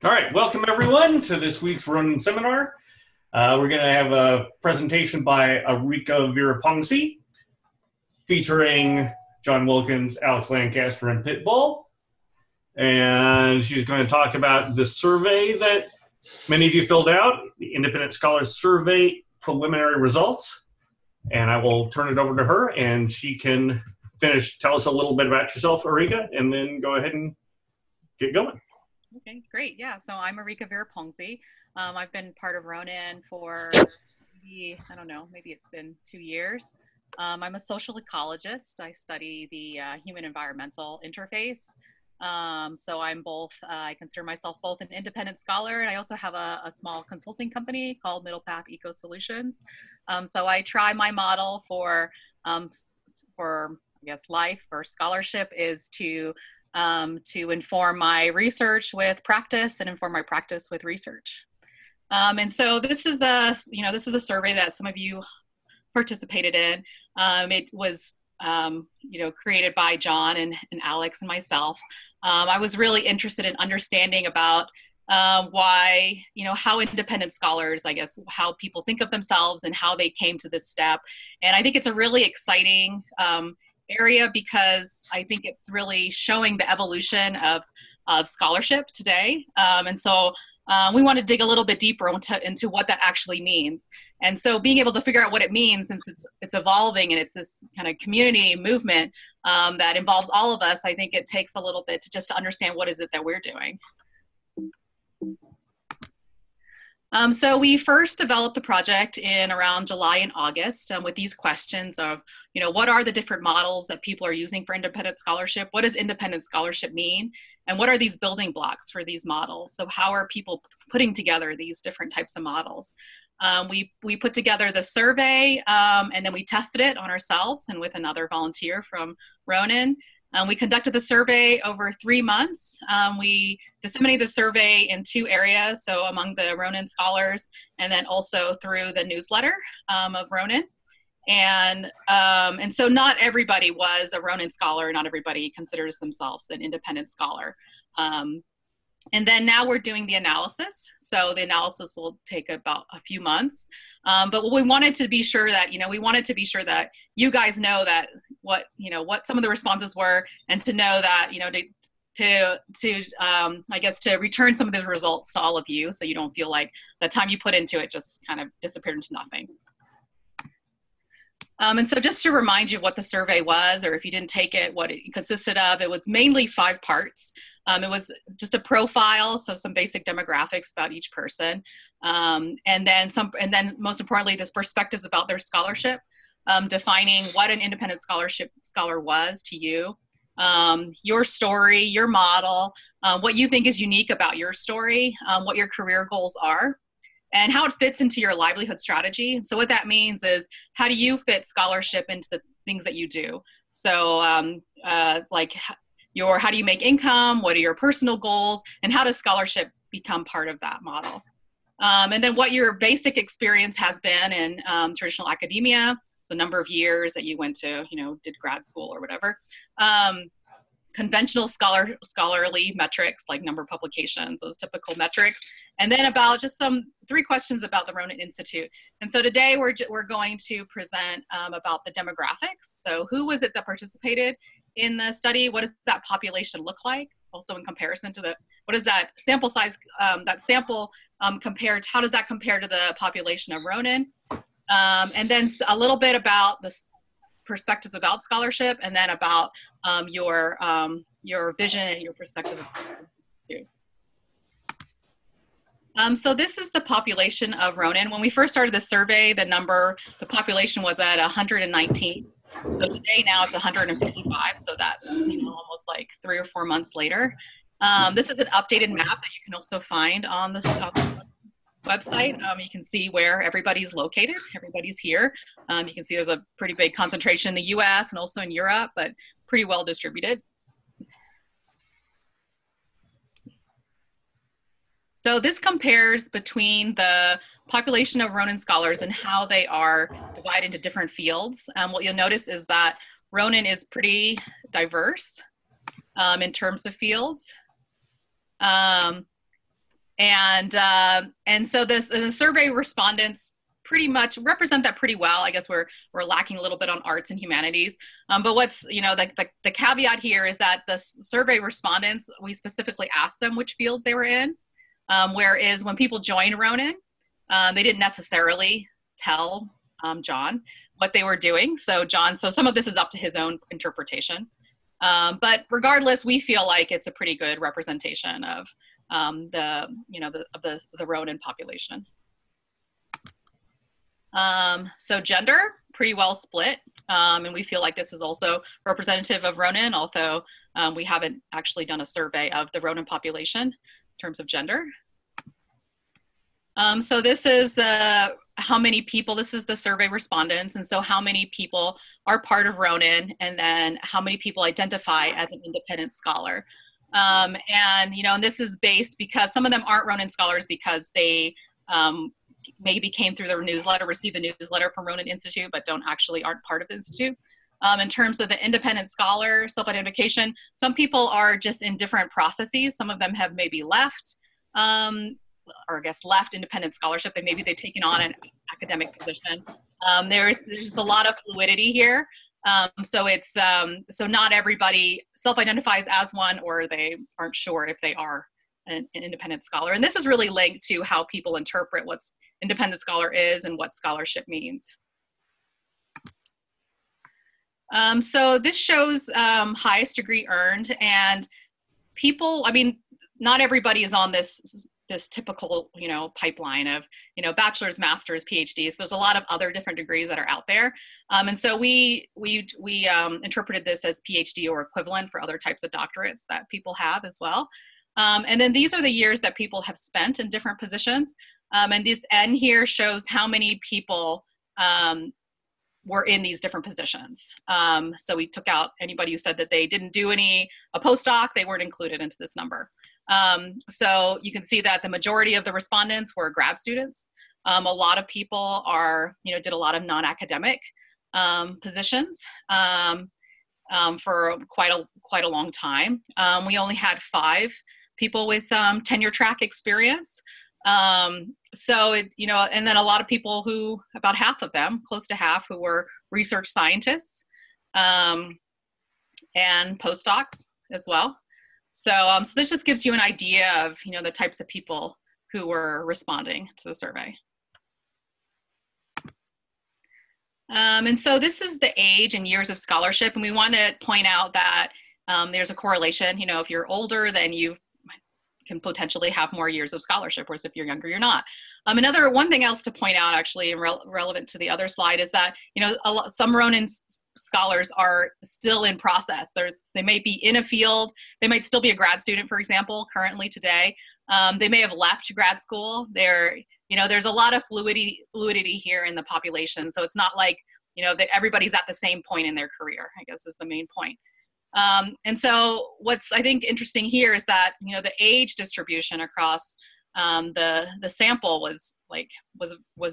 All right, welcome everyone to this week's Ronin seminar. We're going to have a presentation by Arika Virapongse featuring John Wilkins, Alex Lancaster, and Pitbull. And she's going to talk about the survey that many of you filled out, the Independent Scholars Survey preliminary results. And I will turn it over to her and she can tell us a little bit about yourself, Arika, and then go ahead and get going. Okay, great. Yeah, so I'm Arika Virapongse. I've been part of Ronan for maybe, I don't know, maybe it's been 2 years. I'm a social ecologist. I study the human-environmental interface. So I'm both, I consider myself both an independent scholar, and I also have a small consulting company called Middle Path Eco Solutions. So I try my model I guess, life or scholarship is to inform my research with practice and inform my practice with research. And so this is a survey that some of you participated in. It was, created by John and Alex and myself. I was really interested in understanding about why, how independent scholars, I guess, how people think of themselves and how they came to this step. And I think it's a really exciting area because I think it's really showing the evolution of scholarship today. And so we want to dig a little bit deeper into what that actually means. And so being able to figure out what it means, since it's evolving and it's this kind of community movement that involves all of us, I think it takes a little bit to understand what is it that we're doing. So we first developed the project in around July and August with these questions of, what are the different models that people are using for independent scholarship? What does independent scholarship mean? And what are these building blocks for these models? So how are people putting together these different types of models? We put together the survey and then we tested it on ourselves and with another volunteer from Ronin. We conducted the survey over 3 months. We disseminated the survey in 2 areas, so among the Ronin scholars, and then also through the newsletter of Ronin. And so not everybody was a Ronin scholar, not everybody considers themselves an independent scholar. And then now we're doing the analysis. So the analysis will take about a few months. But we wanted to be sure that, you guys know that what some of the responses were, and to know that, I guess, to return some of the results to all of you, so you don't feel like the time you put into it just kind of disappeared into nothing. And so just to remind you what the survey was, or if you didn't take it, what it consisted of, it was mainly 5 parts. It was just a profile, so some basic demographics about each person. And then most importantly, this perspectives about their scholarship, defining what an independent scholar was to you, your story, your model, what you think is unique about your story, what your career goals are, and how it fits into your livelihood strategy. So what that means is, how do you fit scholarship into the things that you do? So how do you make income? What are your personal goals? And how does scholarship become part of that model? And then what your basic experience has been in traditional academia, so number of years that you went to, did grad school or whatever. Conventional scholarly metrics like number of publications, those typical metrics, and then about just 3 questions about the Ronin Institute. And so today we're going to present about the demographics. So who was it that participated in the study? What does that population look like? Also in comparison to what is that sample size, compared, how does that compare to the population of Ronin? And then a little bit about the perspectives about scholarship, and then about your vision and your perspective. So this is the population of Ronin. When we first started the survey, the population was at 119. So today now it's 155. So that's almost like 3 or 4 months later. This is an updated map that you can also find on the website. You can see where everybody's located. Everybody's here. You can see there's a pretty big concentration in the US and also in Europe, but pretty well distributed. So this compares between the population of Ronin scholars and how they are divided into different fields. What you'll notice is that Ronin is pretty diverse in terms of fields. And so the survey respondents pretty much represent that pretty well. I guess we're lacking a little bit on arts and humanities. But what's, the caveat here is that the survey respondents, we specifically asked them which fields they were in. Whereas when people joined Ronin, they didn't necessarily tell John what they were doing. So some of this is up to his own interpretation. But regardless, we feel like it's a pretty good representation of the Ronin population. So gender, pretty well split. And we feel like this is also representative of Ronin, although we haven't actually done a survey of the Ronin population in terms of gender. So this is how many people, this is the survey respondents. And so how many people are part of Ronin, and then how many people identify as an independent scholar. And this is based because some of them aren't Ronin scholars because they maybe came through their newsletter, received the newsletter from Ronin Institute, but aren't part of the Institute. In terms of the independent scholar self-identification, some people are just in different processes. Some of them have maybe left, or I guess left independent scholarship, and maybe they've taken on an academic position. There's just a lot of fluidity here. So not everybody self-identifies as one, or they aren't sure if they are an independent scholar. And this is really linked to how people interpret what independent scholar is and what scholarship means. So this shows highest degree earned, and people, not everybody is on this typical, pipeline of, bachelor's, master's, PhDs. So there's a lot of other different degrees that are out there. And so we interpreted this as PhD or equivalent for other types of doctorates that people have as well. And then these are the years that people have spent in different positions. And this N here shows how many people were in these different positions. So we took out anybody who said that they didn't do a postdoc, they weren't included into this number. So you can see that the majority of the respondents were grad students. A lot of people did a lot of non-academic positions for quite a long time. We only had 5 people with tenure track experience. So and then a lot of people who, about half of them, close to half, who were research scientists and postdocs as well. So this just gives you an idea of, the types of people who were responding to the survey. And so this is the age and years of scholarship. And we want to point out that there's a correlation. If you're older, then you can potentially have more years of scholarship, whereas if you're younger, you're not. One thing else to point out, actually, and relevant to the other slide, is that, some Ronin scholars are still in process. They may be in a field, they might still be a grad student, for example, currently today. They may have left grad school. There's a lot of fluidity here in the population. So it's not like, that everybody's at the same point in their career, I guess is the main point. And so what's, I think, interesting here is that, the age distribution across the sample was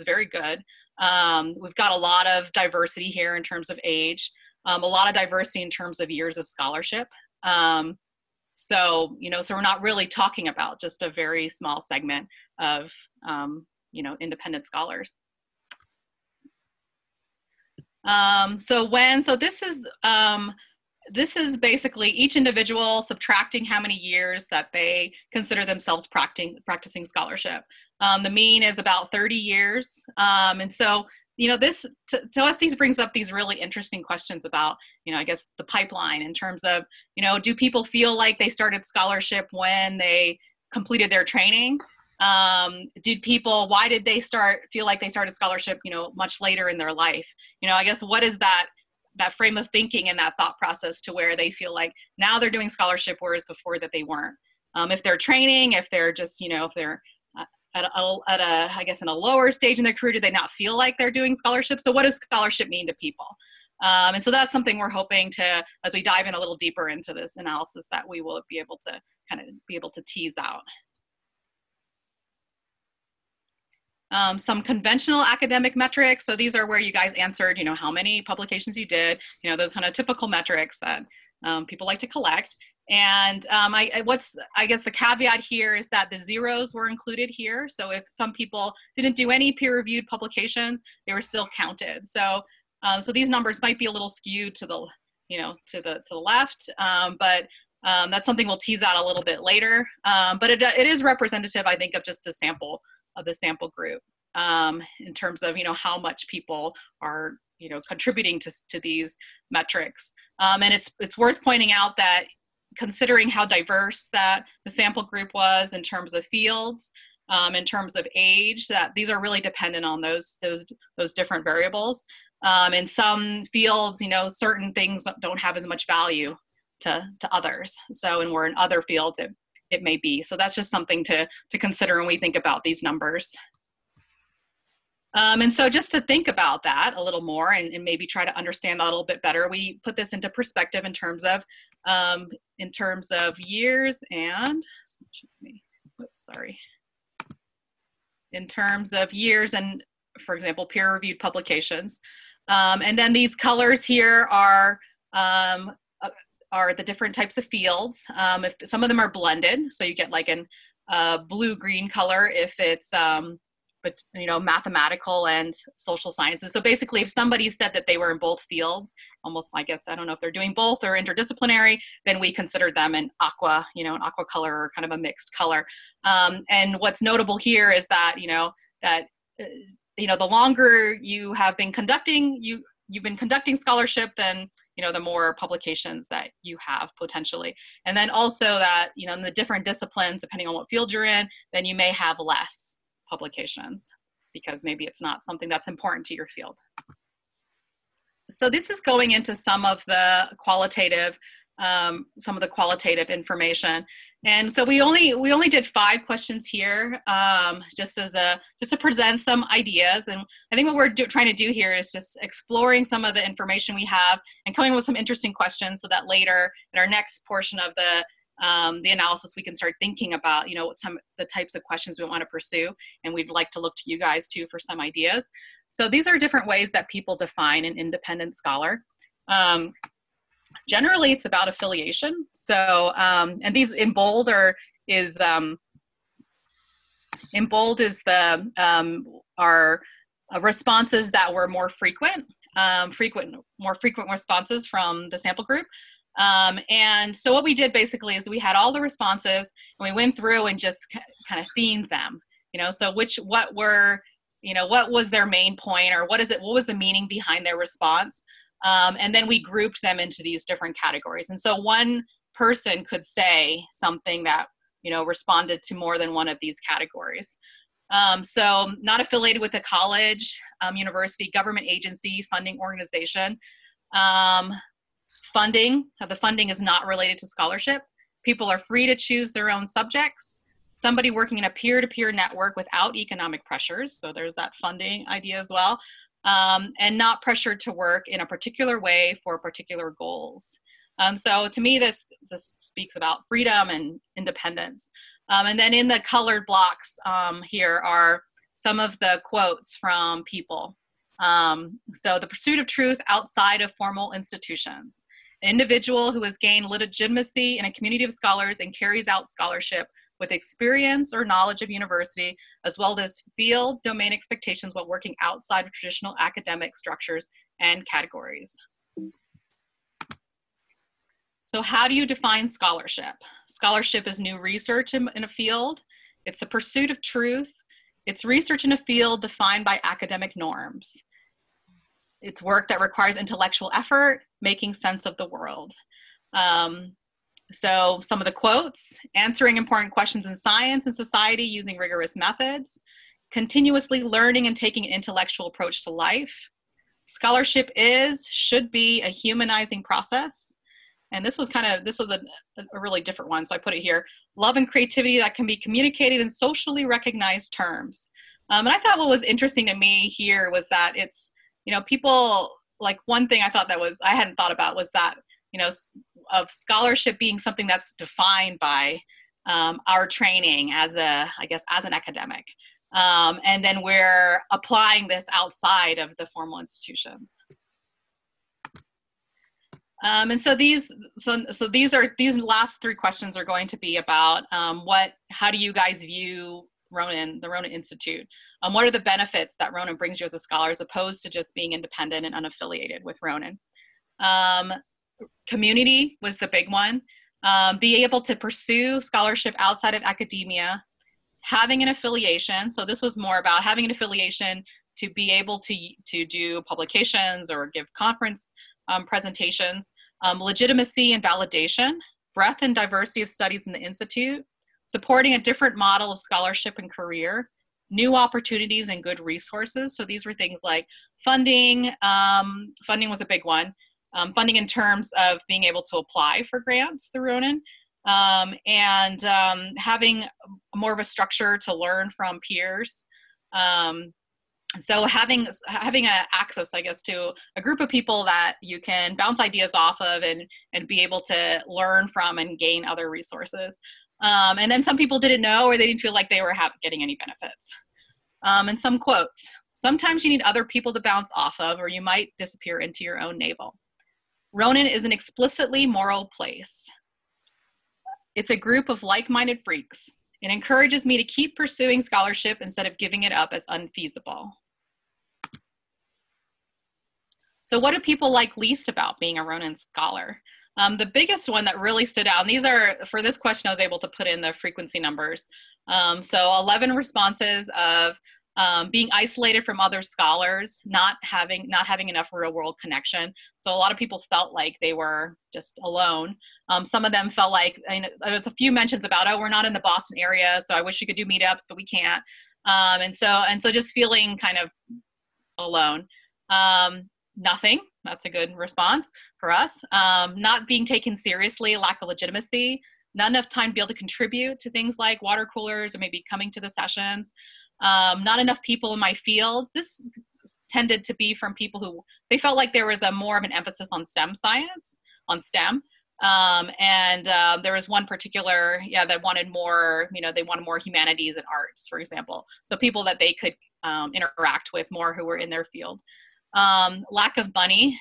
very good. We've got a lot of diversity here in terms of age, a lot of diversity in terms of years of scholarship. So we're not really talking about just a very small segment of, independent scholars. So this is basically each individual subtracting how many years that they consider themselves practicing scholarship. The mean is about 30 years. And so, this, to us, these brings up these really interesting questions about, I guess the pipeline in terms of, do people feel like they started scholarship when they completed their training? Why did they feel like they started scholarship, much later in their life? I guess what is that frame of thinking and that thought process to where they feel like now they're doing scholarship, whereas before that they weren't. If they're training, if they're just, if they're I guess in a lower stage in their career, do they not feel like they're doing scholarship? So what does scholarship mean to people? And so that's something we're hoping to, as we dive in a little deeper into this analysis, that we will be able to tease out. Some conventional academic metrics. So these are where you guys answered, how many publications you did, those kind of typical metrics that people like to collect. And I guess the caveat here is that the zeros were included here. So if some people didn't do any peer-reviewed publications, they were still counted. So so these numbers might be a little skewed to the, to the left, but that's something we'll tease out a little bit later. But it is representative, I think, of just the sample group in terms of, how much people are, contributing to these metrics. And it's worth pointing out that considering how diverse that the sample group was in terms of fields, in terms of age, that these are really dependent on those different variables. In some fields, certain things don't have as much value to others. So, and where in other fields it may be. So that's just something to consider when we think about these numbers. And so just to think about that a little more and maybe try to understand that a little bit better, we put this into perspective in terms of years and, in terms of years and, for example, peer-reviewed publications. And then these colors here are the different types of fields. If some of them are blended, so you get like an blue-green color if it's but mathematical and social sciences. So basically, if somebody said that they were in both fields, almost, I guess, I don't know if they're doing both or interdisciplinary, then we consider them an aqua, an aqua color or kind of a mixed color. And what's notable here is that, the longer you have been conducting, you've been conducting scholarship, then, the more publications that you have potentially. And then also that, in the different disciplines, depending on what field you're in, then you may have less publications because maybe it's not something that's important to your field. So this is going into some of the qualitative information. And so we only did 5 questions here, just to present some ideas. And I think what we're trying to do here is just exploring some of the information we have and coming up with some interesting questions so that later in our next portion of the analysis, we can start thinking about, some of the types of questions we want to pursue. And we'd like to look to you guys too for some ideas. So these are different ways that people define an independent scholar. Generally, it's about affiliation. So, and these in bold is are responses that were more frequent responses from the sample group. And so what we did basically is we had all the responses and we went through and just kind of themed them, so what was their main point, or what was the meaning behind their response? And then we grouped them into these different categories. And so one person could say something that, responded to more than one of these categories. So not affiliated with a college, university, government agency, funding organization. The funding is not related to scholarship. People are free to choose their own subjects. Somebody working in a peer-to-peer network without economic pressures. So there's that funding idea as well. And not pressured to work in a particular way for particular goals. So to me, this speaks about freedom and independence. And then in the colored blocks here are some of the quotes from people. So the pursuit of truth outside of formal institutions. An individual who has gained legitimacy in a community of scholars and carries out scholarship with experience or knowledge of university, as well as field domain expectations while working outside of traditional academic structures and categories. So how do you define scholarship? Scholarship is new research in a field. It's the pursuit of truth. It's research in a field defined by academic norms. It's work that requires intellectual effort, making sense of the world. So some of the quotes: answering important questions in science and society using rigorous methods, continuously learning and taking an intellectual approach to life. Scholarship should be a humanizing process. And this was a really different one, so I put it here. Love and creativity that can be communicated in socially recognized terms. And I thought what was interesting to me here was that it's, people, like one thing I hadn't thought about was that, of scholarship being something that's defined by our training as an academic. And then we're applying this outside of the formal institutions. And so these last three questions are going to be about how do you guys view Ronin, the Ronin Institute? What are the benefits that Ronin brings you as a scholar as opposed to just being independent and unaffiliated with Ronin? Community was the big one. Be able to pursue scholarship outside of academia, having an affiliation. So this was more about having an affiliation to be able to do publications or give conference presentations, legitimacy and validation, breadth and diversity of studies in the Institute, supporting a different model of scholarship and career, new opportunities and good resources. So these were things like funding. Funding was a big one. Funding in terms of being able to apply for grants through Ronin, and having more of a structure to learn from peers. So having access, I guess, to a group of people that you can bounce ideas off of and be able to learn from and gain other resources. And then some people didn't know, or they didn't feel like they were getting any benefits. And some quotes. Sometimes you need other people to bounce off of, or you might disappear into your own navel. Ronin is an explicitly moral place. It's a group of like-minded freaks. It encourages me to keep pursuing scholarship instead of giving it up as unfeasible. So what do people like least about being a Ronin scholar? The biggest one that really stood out, and these are, for this question, I was able to put in the frequency numbers. So 11 responses of being isolated from other scholars, not having enough real world connection. So a lot of people felt like they were just alone. Some of them felt like, there's a few mentions about, oh, we're not in the Boston area, so I wish we could do meetups, but we can't. And so just feeling kind of alone. Nothing, that's a good response for us. Not being taken seriously, lack of legitimacy, not enough time to be able to contribute to things like water coolers or maybe coming to the sessions. Not enough people in my field. This tended to be from people who, they felt like there was more of an emphasis on STEM science, on STEM. And there was one particular, that wanted more, they wanted more humanities and arts, for example. So people that they could interact with more who were in their field. Lack of money.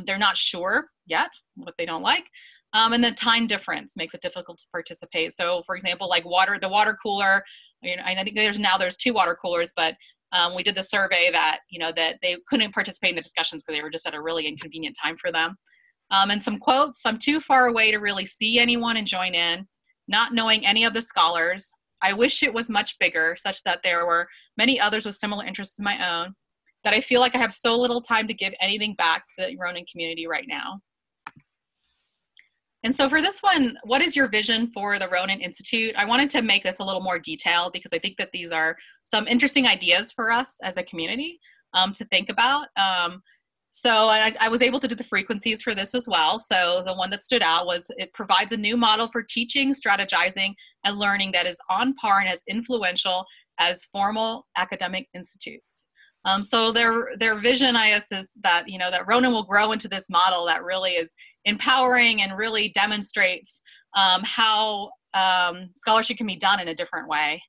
They're not sure yet what they don't like. And the time difference makes it difficult to participate. So for example, like the water cooler, I think there's 2 water coolers, but we did the survey that, that they couldn't participate in the discussions because they were just at a really inconvenient time for them. And some quotes: I'm too far away to really see anyone and join in, not knowing any of the scholars. I wish it was much bigger, such that there were many others with similar interests as my own, that I feel like I have so little time to give anything back to the Ronin community right now. And so for this one, what is your vision for the Ronin Institute? I wanted to make this a little more detailed because I think that these are some interesting ideas for us as a community to think about. So I was able to do the frequencies for this as well. So the one that stood out was it provides a new model for teaching, strategizing, and learning that is on par and as influential as formal academic institutes. So their vision, I guess, is that, that Ronin will grow into this model that really is empowering and really demonstrates how scholarship can be done in a different way.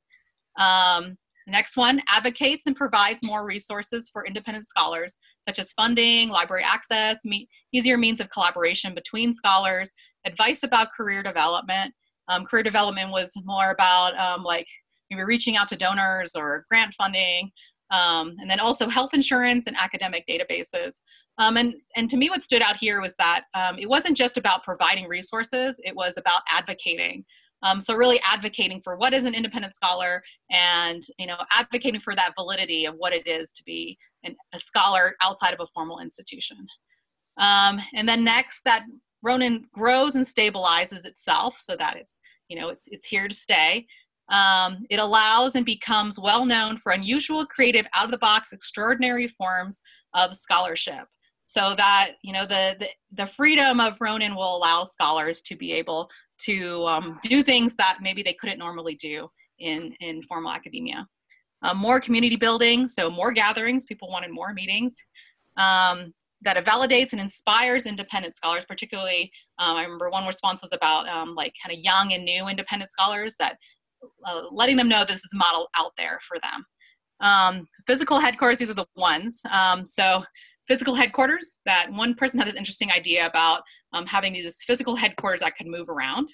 Next one, advocates and provides more resources for independent scholars, such as funding, library access, easier means of collaboration between scholars, advice about career development. Career development was more about like maybe reaching out to donors or grant funding. And then also health insurance and academic databases. And to me, what stood out here was that it wasn't just about providing resources, it was about advocating. So really advocating for what is an independent scholar and, advocating for that validity of what it is to be a scholar outside of a formal institution. And then next, that Ronin grows and stabilizes itself so that it's here to stay. It allows and becomes well known for unusual, creative, out-of-the-box, extraordinary forms of scholarship. So that, the freedom of Ronin will allow scholars to be able to do things that maybe they couldn't normally do in formal academia. More community building, so more gatherings, people wanted more meetings. That it validates and inspires independent scholars, particularly, I remember one response was about like kind of young and new independent scholars, that letting them know this is a model out there for them. Physical headquarters, these are the ones. So physical headquarters, that one person had this interesting idea about having these physical headquarters that could move around.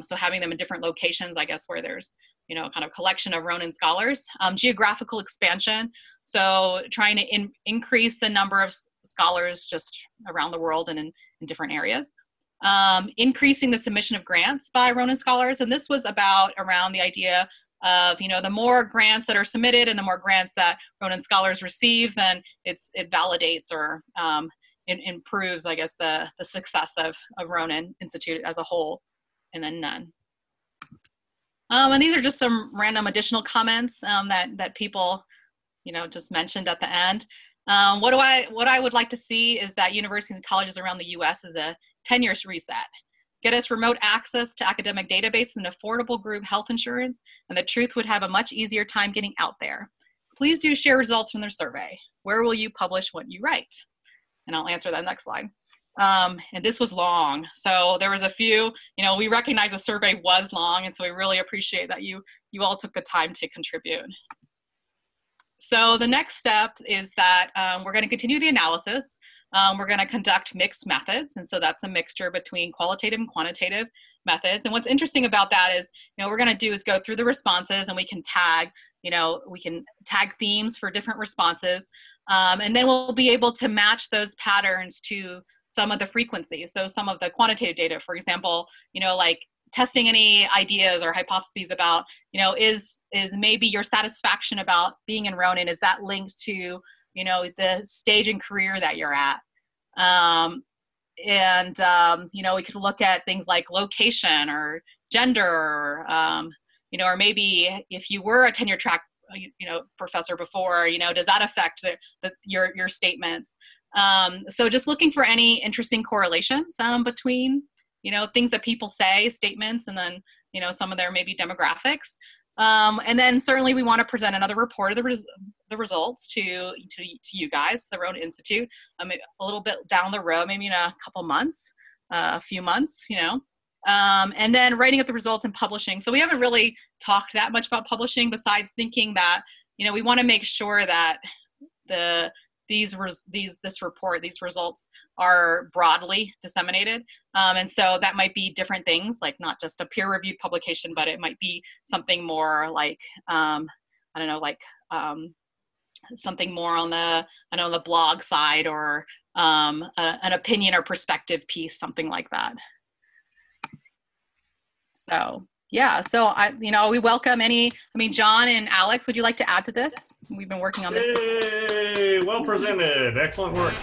So having them in different locations, I guess, where there's, kind of collection of Ronin scholars. Geographical expansion, so trying to increase the number of scholars just around the world and in different areas. Increasing the submission of grants by Ronin scholars, and this was around the idea of, the more grants that are submitted and the more grants that Ronin scholars receive, then it validates or it improves, I guess, the success of Ronin Institute as a whole, and then none. And these are just some random additional comments that people, just mentioned at the end. What I would like to see is that universities and colleges around the U.S. is a tenure reset. Get us remote access to academic databases and affordable group health insurance, and the truth would have a much easier time getting out there. Please do share results from their survey. Where will you publish what you write? And I'll answer that next slide. And this was long. So there was a few, we recognize the survey was long, and so we really appreciate that you all took the time to contribute. So the next step is that we're going to continue the analysis. We're going to conduct mixed methods, and so that's a mixture between qualitative and quantitative methods. And what's interesting about that is, what we're going to do is go through the responses, and we can tag, themes for different responses, and then we'll be able to match those patterns to some of the frequencies. So some of the quantitative data, for example, like testing any ideas or hypotheses about, is maybe your satisfaction about being in Ronin, is that linked to, the stage in career that you're at? We could look at things like location or gender, or maybe if you were a tenure track, professor before, does that affect your statements? So just looking for any interesting correlations between, things that people say, statements, and then, some of their maybe demographics. And then certainly we want to present another report of the results to you guys, the Ronin Institute, a little bit down the road, maybe in a couple months, a few months, and then writing up the results and publishing. So we haven't really talked that much about publishing, besides thinking that, we want to make sure that these results are broadly disseminated. And so that might be different things, like not just a peer-reviewed publication, but it might be something more like, something more on the blog side, or an opinion or perspective piece, something like that. So yeah, so we welcome John and Alex, would you like to add to this? We've been working on this. Yay, well presented, excellent work.